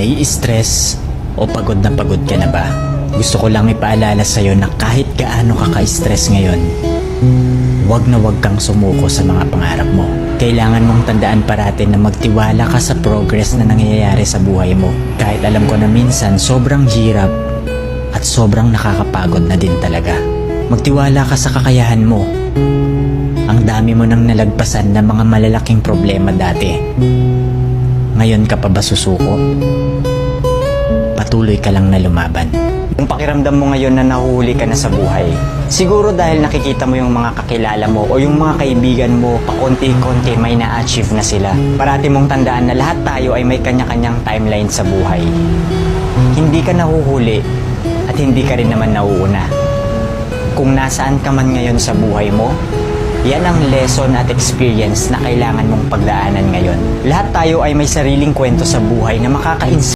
Nai-stress o pagod na pagod ka na ba? Gusto ko lang ipaalala sa'yo na kahit gaano ka ka-stress ngayon, wag na wag kang sumuko sa mga pangarap mo. Kailangan mong tandaan parati na magtiwala ka sa progress na nangyayari sa buhay mo. Kahit alam ko na minsan sobrang hirap at sobrang nakakapagod na din talaga. Magtiwala ka sa kakayahan mo. Ang dami mo nang nalagpasan na mga malalaking problema dati. Ngayon ka pa ba susuko? Patuloy ka lang na lumaban. Kung pakiramdam mo ngayon na nahuhuli ka na sa buhay, siguro dahil nakikita mo yung mga kakilala mo o yung mga kaibigan mo, pakonti-konti may na-achieve na sila. Parati mong tandaan na lahat tayo ay may kanya-kanyang timeline sa buhay. Hindi ka nahuhuli at hindi ka rin naman nauuna. Kung nasaan ka man ngayon sa buhay mo, yan ang lesson at experience na kailangan mong pagdaanan ngayon. Lahat tayo ay may sariling kwento sa buhay na makaka-inspire